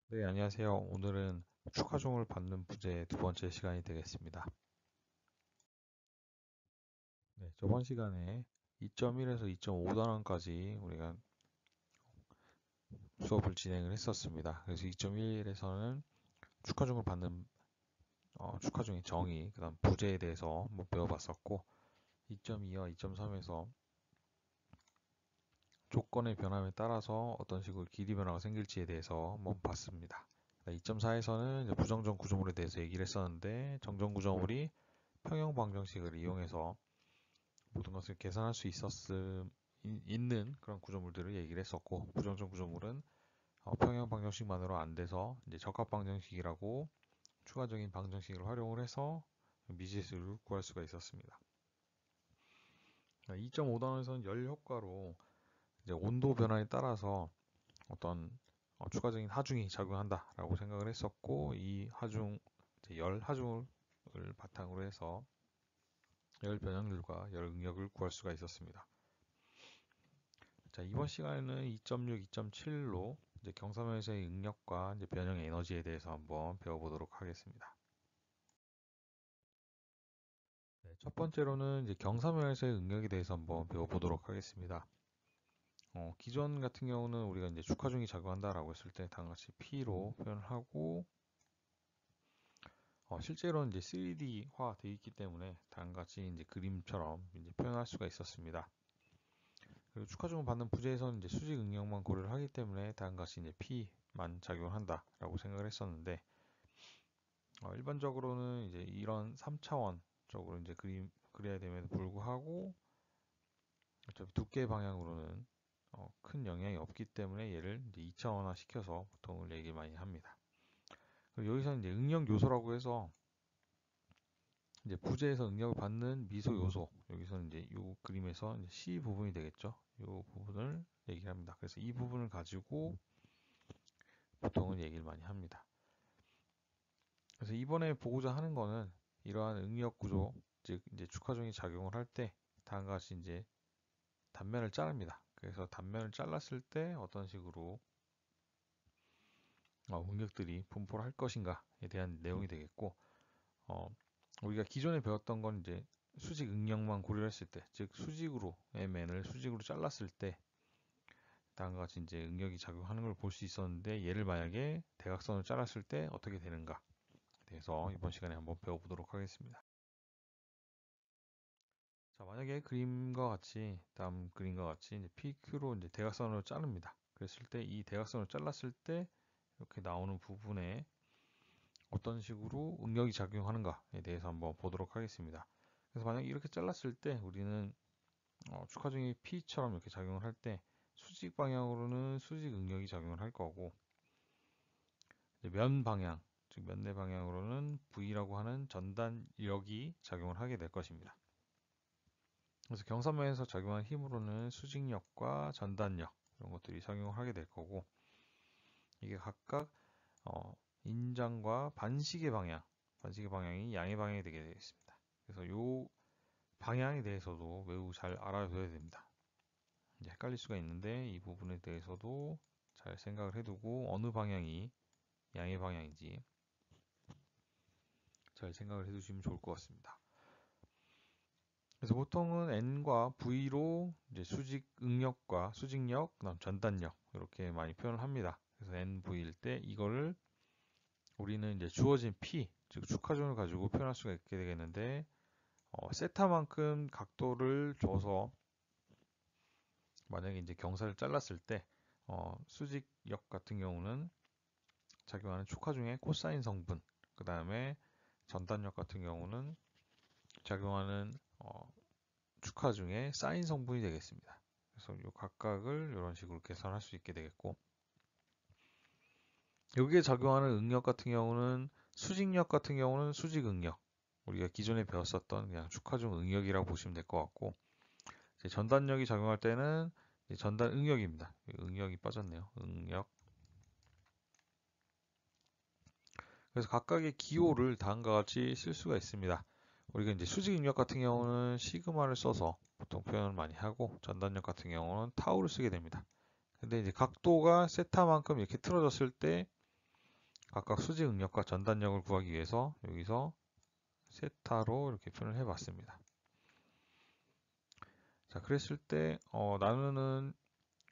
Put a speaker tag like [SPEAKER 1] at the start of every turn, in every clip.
[SPEAKER 1] 네, 안녕하세요. 오늘은 추가종을 받는 부재의 두 번째 시간이 되겠습니다. 네, 저번 시간에 2.1에서 2.5단원까지 우리가 수업을 진행을 했었습니다. 그래서 2.1에서는 추가종을 받는 추가종의 정의, 그다음 부재에 대해서 한번 배워봤었고, 2.2와 2.3에서 조건의 변함에 따라서 어떤 식으로 길이 변화가 생길지에 대해서 한번 봤습니다. 2.4에서는 부정전 구조물에 대해서 얘기를 했었는데, 정전 구조물이 평형 방정식을 이용해서 모든 것을 계산할 수 있는 그런 구조물들을 얘기를 했었고, 부정전 구조물은 평형 방정식만으로 안 돼서 이제 적합 방정식이라고 추가적인 방정식을 활용을 해서 미지수를 구할 수가 있었습니다. 2.5단원에서는 열 효과로 이제 온도 변화에 따라서 어떤 추가적인 하중이 작용한다라고 생각을 했었고, 이 하중, 열 하중을 바탕으로 해서 열 변형률과 열 응력을 구할 수가 있었습니다. 자, 이번 시간에는 2.6, 2.7로 이제 경사면에서의 응력과 이제 변형 에너지에 대해서 한번 배워보도록 하겠습니다. 네, 첫 번째로는 이제 경사면에서의 응력에 대해서 한번 배워보도록 하겠습니다. 기존 같은 경우는 우리가 이제 축하중이 작용한다라고 했을 때 다음과 같이 P로 표현을 하고, 실제로는 이제 3D화 되어 있기 때문에 다음과 같이 이제 그림처럼 이제 표현할 수가 있었습니다. 그리고 축하중을 받는 부재에서는 이제 수직 응력만 고려를 하기 때문에 다음과 같이 이제 P만 작용한다라고 생각을 했었는데, 일반적으로는 이제 이런 3차원적으로 이제 그려야 됨에도 불구하고 어차피 두께 방향으로는 큰 영향이 없기 때문에 얘를 이제 2차원화 시켜서 보통을 얘기 많이 합니다. 그리고 여기서는 이제 응력 요소라고 해서 이제 부재에서 응력을 받는 미소 요소, 여기서는 이제 이 그림에서 이제 C 부분이 되겠죠. 이 부분을 얘기를 합니다. 그래서 이 부분을 가지고 보통은 얘기를 많이 합니다. 그래서 이번에 보고자 하는 거는 이러한 응력 구조, 즉 이제 축하종이 작용을 할 때 다음과 같이 이제 단면을 자릅니다. 그래서 단면을 잘랐을 때 어떤 식으로 응력들이 분포를 할 것인가에 대한 내용이 되겠고, 어, 우리가 기존에 배웠던 건 이제 수직 응력만 고려했을 때, 즉 수직으로 MN을 수직으로 잘랐을 때 다음과 같이 이제 응력이 작용하는 걸 볼 수 있었는데, 얘를 만약에 대각선을 잘랐을 때 어떻게 되는가 대해서 이번 시간에 한번 배워보도록 하겠습니다. 자, 만약에 다음 그림과 같이 이제 PQ로 이제 대각선으로 자릅니다. 그랬을 때 이 대각선을 잘랐을 때 이렇게 나오는 부분에 어떤 식으로 응력이 작용하는가에 대해서 한번 보도록 하겠습니다. 그래서 만약에 이렇게 잘랐을 때 우리는 축하중이 P처럼 이렇게 작용을 할 때 수직 방향으로는 수직 응력이 작용을 할 거고, 이제 면 방향, 즉 면내 방향으로는 V라고 하는 전단력이 작용을 하게 될 것입니다. 그래서 경사면에서 작용한 힘으로는 수직력과 전단력 이런 것들이 작용을 하게 될 거고, 이게 각각 인장과 반시계 방향이 양의 방향이 되게 되겠습니다. 그래서 이 방향에 대해서도 매우 잘 알아둬야 됩니다. 이제 헷갈릴 수가 있는데 이 부분에 대해서도 잘 생각을 해두고 어느 방향이 양의 방향인지 잘 생각을 해두시면 좋을 것 같습니다. 그래서 보통은 N과 V로 이제 수직 응력과 수직력, 그다음 전단력 이렇게 많이 표현을 합니다. 그래서 NV일 때 이거를 우리는 이제 주어진 P, 즉 축하점을 가지고 표현할 수가 있게 되겠는데, 세타만큼 각도를 줘서 만약에 이제 경사를 잘랐을 때 수직력 같은 경우는 작용하는 축하중의 코사인 성분, 그 다음에 전단력 같은 경우는 작용하는 축하중의 사인 성분이 되겠습니다. 그래서 이 각각을 이런 식으로 계산할 수 있게 되겠고, 여기에 작용하는 응력 같은 경우는 수직력 같은 경우는 수직 응력, 우리가 기존에 배웠었던 그냥 축하중 응력이라고 보시면 될 것 같고, 이제 전단력이 작용할 때는 전단 응력입니다. 응력이 빠졌네요. 응력. 그래서 각각의 기호를 다음과 같이 쓸 수가 있습니다. 우리가 이제 수직 응력 같은 경우는 시그마를 써서 보통 표현을 많이 하고, 전단력 같은 경우는 타우를 쓰게 됩니다. 근데 이제 각도가 세타만큼 이렇게 틀어졌을 때 각각 수직 응력과 전단력을 구하기 위해서 여기서 세타로 이렇게 표현을 해봤습니다. 자, 그랬을 때 나누는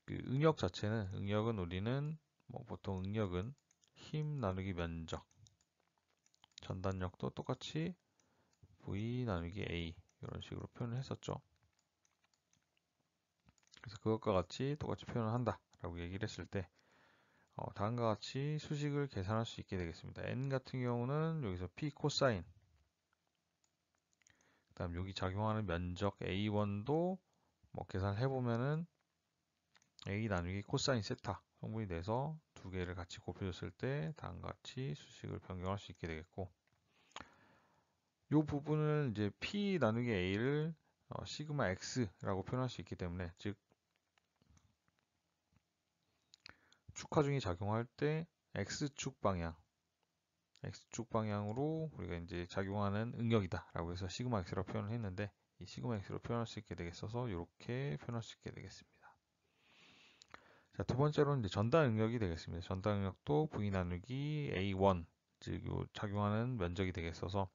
[SPEAKER 1] 그 응력 자체는 응력은 우리는 뭐 보통 응력은 힘 나누기 면적, 전단력도 똑같이 V 나누기 A 이런 식으로 표현을 했었죠. 그래서 그것과 같이 똑같이 표현을 한다 라고 얘기를 했을 때 다음과 같이 수식을 계산할 수 있게 되겠습니다. N 같은 경우는 여기서 P 코사인, 그 다음 여기 작용하는 면적 A1도 뭐 계산을 해보면은 A 나누기 코사인 세타 성분이 돼서 두 개를 같이 곱해줬을 때 다음과 같이 수식을 변경할 수 있게 되겠고, 이 부분을 이제 P 나누기 A를 시그마 X라고 표현할 수 있기 때문에, 즉 축하중이 작용할 때 X축 방향으로 우리가 이제 작용하는 응력이다라고 해서 시그마 X라고 표현을 했는데, 이 시그마 X로 표현할 수 있게 되겠어서 이렇게 표현할 수 있게 되겠습니다. 자, 두 번째로는 이제 전단 응력이 되겠습니다. 전단 응력도 V 나누기 A1, 즉 요 작용하는 면적이 되겠어서,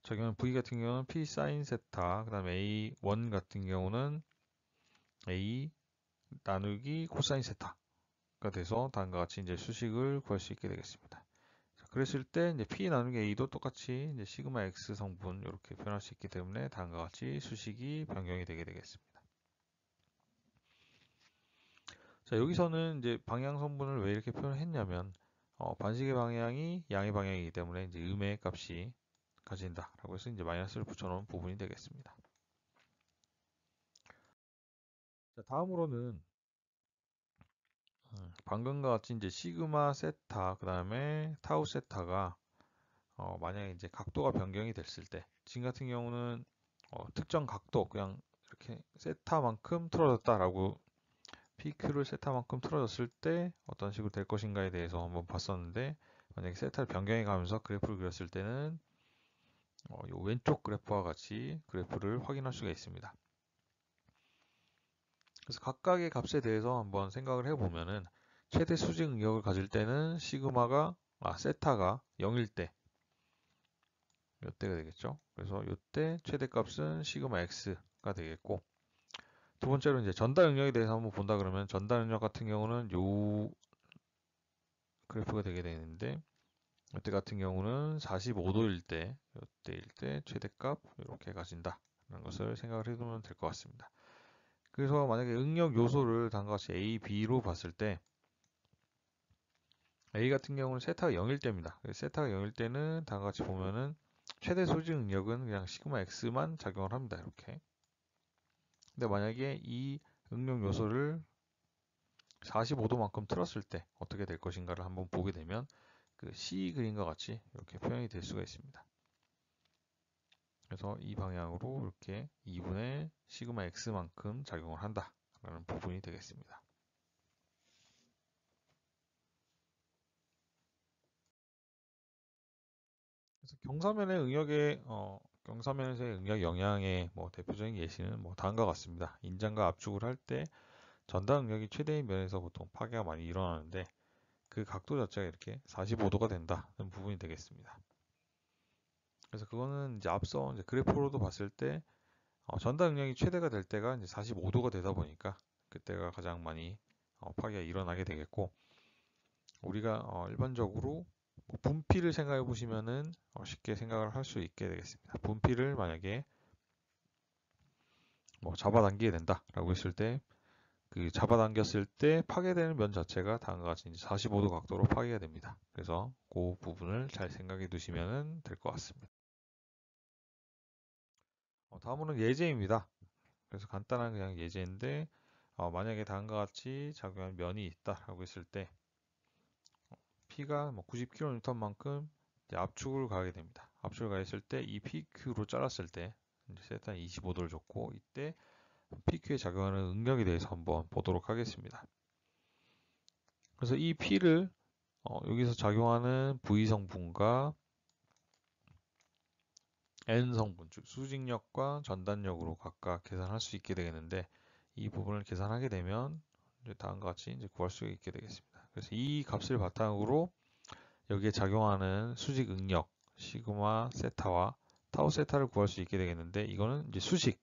[SPEAKER 1] 작용하는 V 같은 경우는 P 사인 세타, 그 다음에 A1 같은 경우는 A 나누기 코사인 세타가 돼서 다음과 같이 이제 수식을 구할 수 있게 되겠습니다. 자, 그랬을 때 이제 P 나누기 A도 똑같이 이제 시그마 X 성분 이렇게 표현할 수 있기 때문에 다음과 같이 수식이 변경이 되게 되겠습니다. 자, 여기서는 이제 방향 성분을 왜 이렇게 표현했냐면, 반식의 방향이 양의 방향이기 때문에 이제 음의 값이 가진다라고 해서 이제 마이너스를 붙여놓은 부분이 되겠습니다. 자, 다음으로는 방금과 같이 이제 시그마 세타, 그 다음에 타우 세타가 만약에 이제 각도가 변경이 됐을 때, 지금 같은 경우는 특정 각도, 그냥 이렇게 세타만큼 틀어졌다라고, PQ를 세타만큼 틀어졌을 때 어떤 식으로 될 것인가에 대해서 한번 봤었는데, 만약에 세타를 변경해 가면서 그래프를 그렸을 때는 이 왼쪽 그래프와 같이 그래프를 확인할 수가 있습니다. 그래서 각각의 값에 대해서 한번 생각을 해보면은, 최대 수직 응력을 가질 때는 세타가 0일 때, 이때가 되겠죠. 그래서 이때 최대값은 시그마 x가 되겠고, 두 번째로 이제 전달 응력에 대해서 한번 본다 그러면, 전달 응력 같은 경우는 요 그래프가 되게 되는데, 이때 같은 경우는 45도일 때, 이때일 때 최대값 이렇게 가진다라는 것을 생각을 해두면 될 것 같습니다. 그래서 만약에 응력 요소를 다음과 같이 A, B로 봤을 때, A 같은 경우는 세타가 0일 때입니다. 세타가 0일 때는 다음과 같이 보면은 최대 소진 응력은 그냥 시그마 X만 작용을 합니다. 이렇게. 근데 만약에 이 응력 요소를 45도만큼 틀었을 때 어떻게 될 것인가를 한번 보게 되면, 그 C 그림과 같이 이렇게 표현이 될 수가 있습니다. 그래서 이 방향으로 이렇게 2분의 시그마 X만큼 작용을 한다라는 부분이 되겠습니다. 그래서 경사면에서의 응력 영향의 뭐 대표적인 예시는 뭐 다음과 같습니다. 인장과 압축을 할 때 전단 응력이 최대인 면에서 보통 파괴가 많이 일어나는데, 그 각도 자체가 이렇게 45도가 된다는 부분이 되겠습니다. 그래서 그거는 이제 앞서 이제 그래프로도 봤을 때 전단 응력이 최대가 될 때가 이제 45도가 되다 보니까 그때가 가장 많이 파괴가 일어나게 되겠고, 우리가 일반적으로 뭐 분피를 생각해 보시면은 쉽게 생각을 할 수 있게 되겠습니다. 분피를 만약에 뭐 잡아당기게 된다라고 했을 때, 그 잡아당겼을 때 파괴되는 면 자체가 다음과 같이 이제 45도 각도로 파괴가 됩니다. 그래서 그 부분을 잘 생각해 두시면 될 것 같습니다. 다음으로는 예제입니다. 그래서 간단한 그냥 예제인데, 만약에 다음과 같이 작용한 면이 있다라고 했을 때, P가 뭐 90kN만큼 압축을 가하게 됩니다. 압축을 가했을 때 이 PQ로 잘랐을 때 이제 세타 25도를 줬고, 이때 PQ에 작용하는 응력에 대해서 한번 보도록 하겠습니다. 그래서 이 P를 여기서 작용하는 V 성분과 N 성분, 즉 수직력과 전단력으로 각각 계산할 수 있게 되겠는데, 이 부분을 계산하게 되면 이제 다음과 같이 이제 구할 수 있게 되겠습니다. 그래서 이 값을 바탕으로 여기에 작용하는 수직 응력 시그마 세타와 타우 세타를 구할 수 있게 되겠는데, 이거는 이제 수식,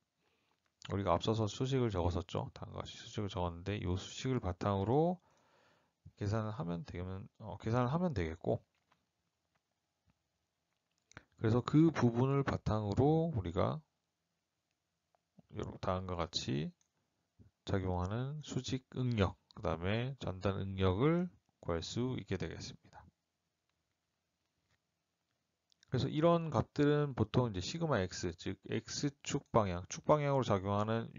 [SPEAKER 1] 우리가 앞서서 수식을 적었었죠. 다음과 같이 수식을 적었는데 이 수식을 바탕으로 계산을 하면 되겠고, 그래서 그 부분을 바탕으로 우리가 다음과 같이 작용하는 수직 응력, 그 다음에 전단 응력을 구할 수 있게 되겠습니다. 그래서 이런 값들은 보통 이제 시그마 x, 즉 x축 방향, 축 방향으로 작용하는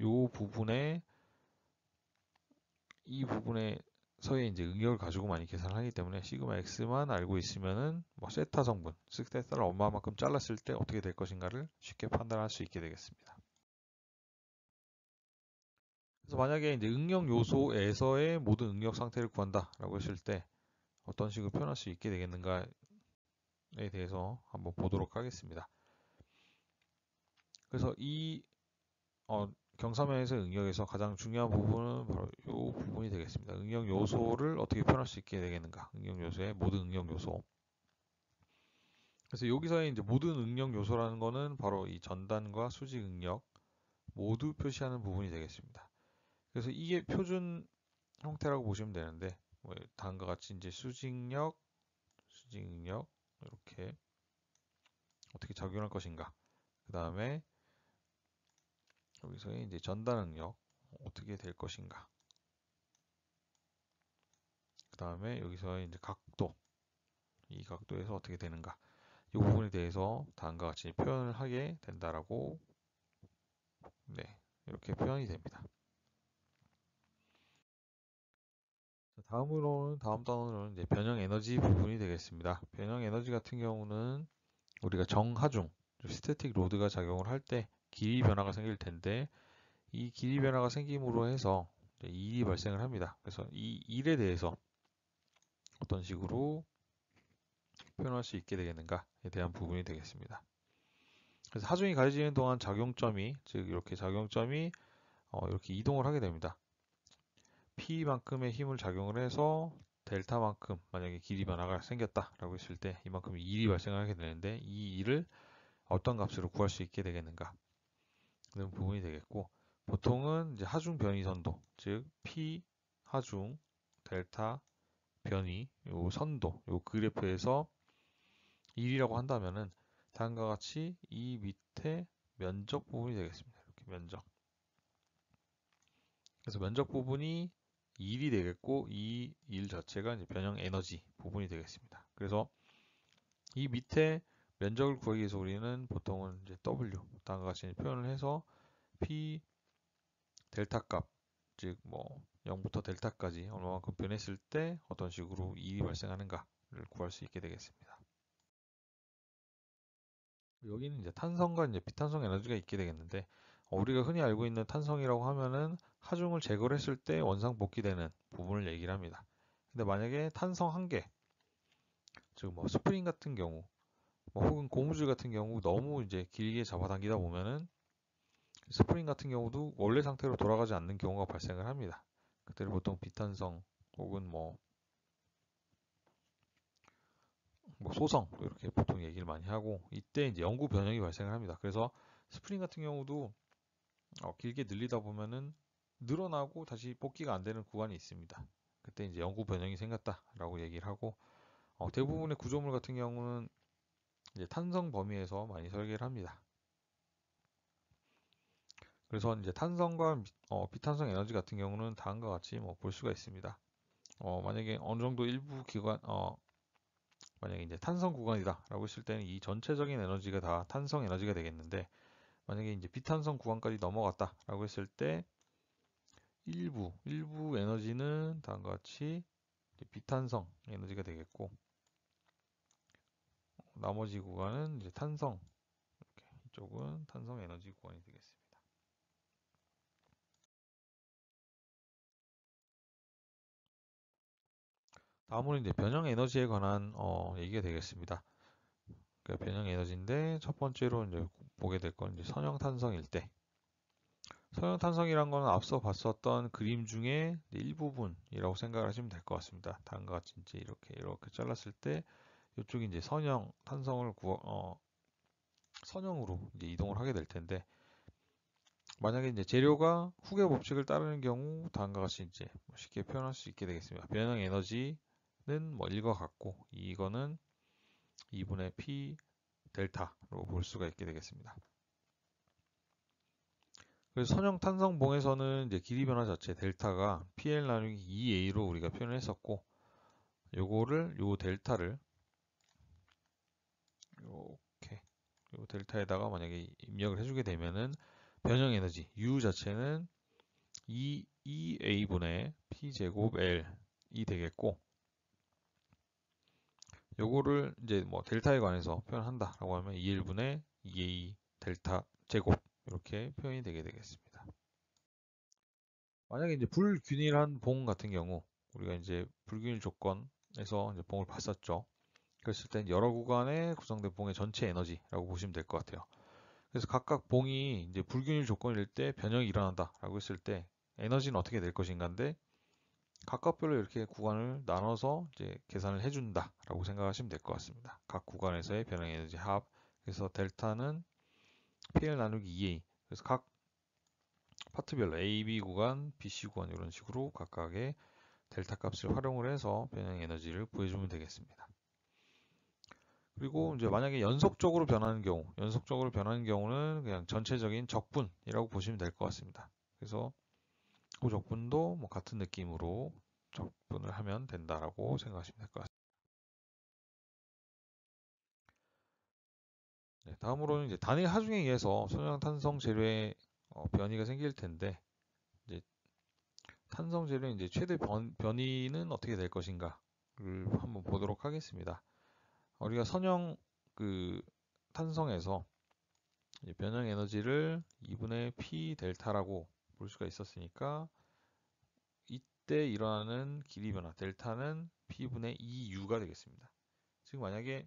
[SPEAKER 1] 이 부분에서의 이제 응력을 가지고 많이 계산을 하기 때문에 시그마 x만 알고 있으면은 뭐 세타 성분, 즉 세타를 얼마만큼 잘랐을 때 어떻게 될 것인가를 쉽게 판단할 수 있게 되겠습니다. 그래서 만약에 이제 응력 요소에서의 모든 응력 상태를 구한다라고 했을 때 어떤 식으로 표현할 수 있게 되겠는가에 대해서 한번 보도록 하겠습니다. 그래서 이 경사면에서 응력에서 가장 중요한 부분은 바로 이 부분이 되겠습니다. 응력 요소를 어떻게 표현할 수 있게 되겠는가? 응력 요소의 모든 응력 요소. 그래서 여기서의 이제 모든 응력 요소라는 거는 바로 이 전단과 수직 응력 모두 표시하는 부분이 되겠습니다. 그래서 이게 표준 형태라고 보시면 되는데, 뭐 다음과 같이 이제 수직력, 수직력 이렇게 어떻게 작용할 것인가? 그 다음에 여기서의 이제 전단 응력 어떻게 될 것인가? 그 다음에 여기서의 이제 각도, 이 각도에서 어떻게 되는가? 이 부분에 대해서 다음과 같이 표현을 하게 된다라고, 네, 이렇게 표현이 됩니다. 다음 단어는 이제 변형 에너지 부분이 되겠습니다. 변형 에너지 같은 경우는 우리가 정하중, 스태틱 로드가 작용을 할 때 길이 변화가 생길 텐데, 이 길이 변화가 생김으로 해서 일이 발생을 합니다. 그래서 이 일에 대해서 어떤 식으로 표현할 수 있게 되겠는가에 대한 부분이 되겠습니다. 그래서 하중이 가해지는 동안 작용점이, 즉 이렇게 작용점이 이렇게 이동을 하게 됩니다. P만큼의 힘을 작용을 해서 델타만큼 만약에 길이 변화가 생겼다라고 했을 때 이만큼 일이 발생하게 되는데, 이 일을 어떤 값으로 구할 수 있게 되겠는가 그런 부분이 되겠고, 보통은 이제 하중 변이 선도, 즉 P 하중 델타 변이 요 선도, 요 그래프에서 1이라고 한다면은 다음과 같이 이 밑에 면적 부분이 되겠습니다. 이렇게 면적. 그래서 면적 부분이 1이 되겠고, 이 일 자체가 이제 변형 에너지 부분이 되겠습니다. 그래서 이 밑에 면적을 구하기 위해서 우리는 보통은 이제 W 다음과 같이 표현을 해서 P 델타 값, 즉 뭐 0부터 델타까지 얼마만큼 변했을 때 어떤 식으로 일이 발생하는가를 구할 수 있게 되겠습니다. 여기는 이제 탄성과 이제 비탄성 에너지가 있게 되겠는데, 우리가 흔히 알고 있는 탄성이라고 하면은 하중을 제거를 했을 때 원상 복귀되는 부분을 얘기를 합니다. 근데 만약에 탄성 한 개, 즉 뭐 스프링 같은 경우, 뭐 혹은 고무줄 같은 경우 너무 이제 길게 잡아당기다 보면은 스프링 같은 경우도 원래 상태로 돌아가지 않는 경우가 발생을 합니다. 그때를 보통 비탄성 혹은 뭐 소성 이렇게 보통 얘기를 많이 하고, 이때 이제 영구 변형이 발생을 합니다. 그래서 스프링 같은 경우도 길게 늘리다 보면은 늘어나고 다시 복귀가 안 되는 구간이 있습니다. 그때 이제 영구 변형이 생겼다라고 얘기를 하고, 대부분의 구조물 같은 경우는 이제 탄성 범위에서 많이 설계를 합니다. 그래서 이제 탄성과 비탄성 에너지 같은 경우는 다음과 같이 뭐 볼 수가 있습니다. 만약에 어느 정도 일부 기관, 만약에 이제 탄성 구간이다라고 했을 때는 이 전체적인 에너지가 다 탄성 에너지가 되겠는데, 만약에 이제 비탄성 구간까지 넘어갔다라고 했을 때 일부 에너지는 다음과 같이 비탄성 에너지가 되겠고, 나머지 구간은 이제 탄성, 이렇게 이쪽은 탄성 에너지 구간이 되겠습니다. 다음으로 이제 변형 에너지에 관한 얘기가 되겠습니다. 그러니까 변형 에너지인데 첫 번째로 이제 보게 될 건 이제 선형 탄성일 때, 선형탄성이란 거는 앞서 봤었던 그림 중에 일부분이라고 생각을 하시면 될 것 같습니다. 다음과 같이 이제 이렇게 잘랐을 때 이쪽이 이제 선형 탄성을 선형으로 이제 이동을 하게 될 텐데, 만약에 이제 재료가 후계 법칙을 따르는 경우 다음과 같이 이제 쉽게 표현할 수 있게 되겠습니다. 변형 에너지는 뭐 1과 같고, 이거는 2분의 P 델타로 볼 수가 있게 되겠습니다. 그래서 선형 탄성봉에서는 이제 길이 변화 자체 델타가 PL 나누기 2A로 우리가 표현을 했었고, 요 델타를 이렇게 요 델타에다가 만약에 입력을 해주게 되면은 변형 에너지 U 자체는 2A분의 P제곱 L이 되겠고, 요거를 이제 뭐 델타에 관해서 표현한다라고 하면 2L분의 2A 델타 제곱 이렇게 표현이 되게 되겠습니다. 만약에 이제 불균일한 봉 같은 경우, 우리가 이제 불균일 조건에서 이제 봉을 봤었죠. 그랬을 땐 여러 구간에 구성된 봉의 전체 에너지라고 보시면 될 것 같아요. 그래서 각각 봉이 이제 불균일 조건일 때 변형이 일어난다라고 했을 때 에너지는 어떻게 될 것인가인데, 각각별로 이렇게 구간을 나눠서 이제 계산을 해준다라고 생각하시면 될 것 같습니다. 각 구간에서의 변형 에너지 합. 그래서 델타는 PL 나누기 2A. 그래서 각 파트별로 A, B 구간, B, C 구간 이런 식으로 각각의 델타 값을 활용을 해서 변형 에너지를 구해주면 되겠습니다. 그리고 이제 만약에 연속적으로 변하는 경우는 그냥 전체적인 적분이라고 보시면 될 것 같습니다. 그래서 그 적분도 뭐 같은 느낌으로 적분을 하면 된다라고 생각하시면 될 것 같습니다. 네, 다음으로는 이제 단일 하중에 의해서 선형탄성 재료의 변이가 생길 텐데, 이제 탄성 재료의 이제 최대 변이는 어떻게 될 것인가를 한번 보도록 하겠습니다. 우리가 선형 그 탄성에서 변형 에너지를 2분의 P 델타라고 볼 수가 있었으니까, 이때 일어나는 길이 변화 델타는 P분의 2U가 되겠습니다. 즉 만약에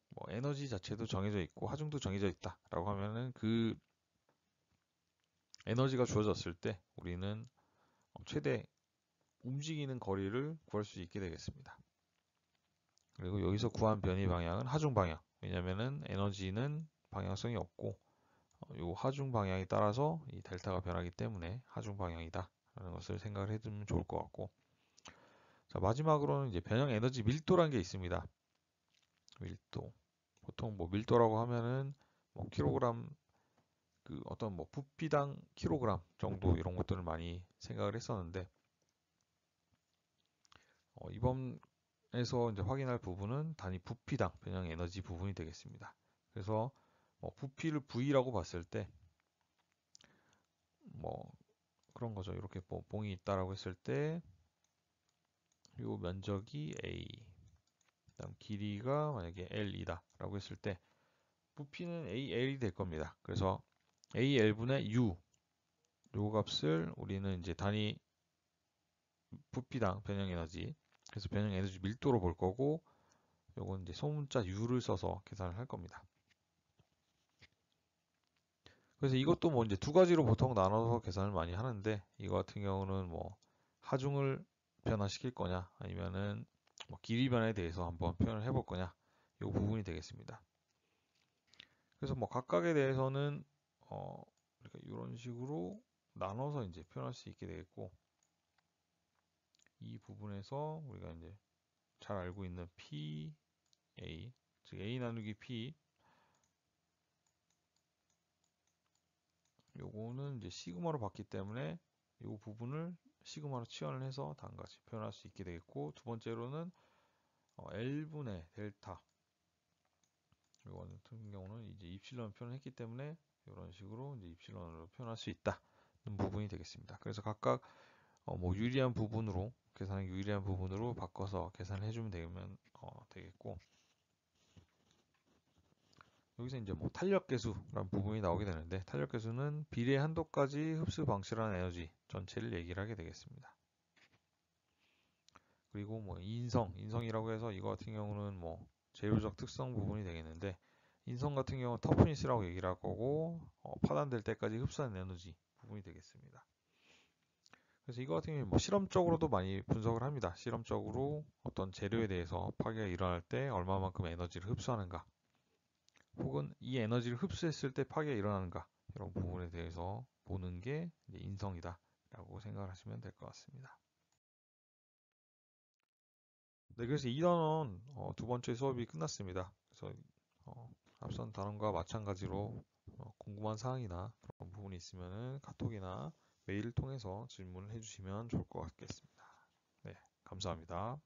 [SPEAKER 1] 뭐 에너지 자체도 정해져 있고 하중도 정해져 있다라고 하면은 그 에너지가 주어졌을 때 우리는 최대 움직이는 거리를 구할 수 있게 되겠습니다. 그리고 여기서 구한 변이 방향은 하중 방향. 왜냐면은 에너지는 방향성이 없고, 이 하중 방향에 따라서 이 델타가 변하기 때문에 하중 방향이다 라는 것을 생각을 해두면 좋을 것 같고, 자, 마지막으로는 이제 변형 에너지 밀도라는 게 있습니다. 밀도. 보통 뭐 밀도라고 하면은 뭐 킬로그램, 그 어떤 뭐 부피당 킬로그램 정도 이런 것들을 많이 생각을 했었는데, 이번에서 이제 확인할 부분은 단위 부피당 변형 에너지 부분이 되겠습니다. 그래서 뭐 부피를 V라고 봤을 때 뭐 그런 거죠. 이렇게 뭐 봉이 있다라고 했을 때 요 면적이 A, 그다음 길이가 만약에 L이다라고 했을 때 부피는 AL이 될 겁니다. 그래서 AL분의 U, 요 값을 우리는 이제 단위 부피당 변형 에너지, 그래서 변형 에너지 밀도로 볼 거고, 요건 이제 소문자 U를 써서 계산을 할 겁니다. 그래서 이것도 뭐 이제 두 가지로 보통 나눠서 계산을 많이 하는데, 이거 같은 경우는 뭐 하중을 변화시킬 거냐 아니면은 뭐 길이 변화에 대해서 한번 표현을 해볼 거냐, 이 부분이 되겠습니다. 그래서 뭐 각각에 대해서는 그러니까 이런 식으로 나눠서 이제 표현할 수 있게 되겠고, 이 부분에서 우리가 이제 잘 알고 있는 PA, 즉 A 나누기 P, 요거는 이제 시그마로 봤기 때문에 이 부분을 시그마로 치환을 해서 다음과 같이 표현할 수 있게 되겠고, 두 번째로는 L분의 델타, 이거 같은 경우는 이제 입실론 표현을 했기 때문에 이런 식으로 이제 입실론으로 표현할 수 있다는 부분이 되겠습니다. 그래서 각각 뭐 유리한 부분으로, 계산하기 유리한 부분으로 바꿔서 계산을 해주면 되겠고, 여기서 이제 뭐 탄력계수라는 부분이 나오게 되는데, 탄력계수는 비례 한도까지 흡수 방출하는 에너지 전체를 얘기를 하게 되겠습니다. 그리고 뭐 인성이라고 해서 이거 같은 경우는 뭐 재료적 특성 부분이 되겠는데, 인성 같은 경우는 터프니스라고 얘기를 할 거고, 파단될 때까지 흡수하는 에너지 부분이 되겠습니다. 그래서 이거 같은 경우는 뭐 실험적으로도 많이 분석을 합니다. 실험적으로 어떤 재료에 대해서 파괴가 일어날 때 얼마만큼 에너지를 흡수하는가, 혹은 이 에너지를 흡수했을 때 파괴가 일어나는가, 이런 부분에 대해서 보는 게 이제 인성이다 라고 생각을 하시면 될 것 같습니다. 네, 그래서 이 단원 두 번째 수업이 끝났습니다. 그래서 앞선 단원과 마찬가지로 궁금한 사항이나 그런 부분이 있으면 카톡이나 메일을 통해서 질문을 해주시면 좋을 것 같겠습니다. 네, 감사합니다.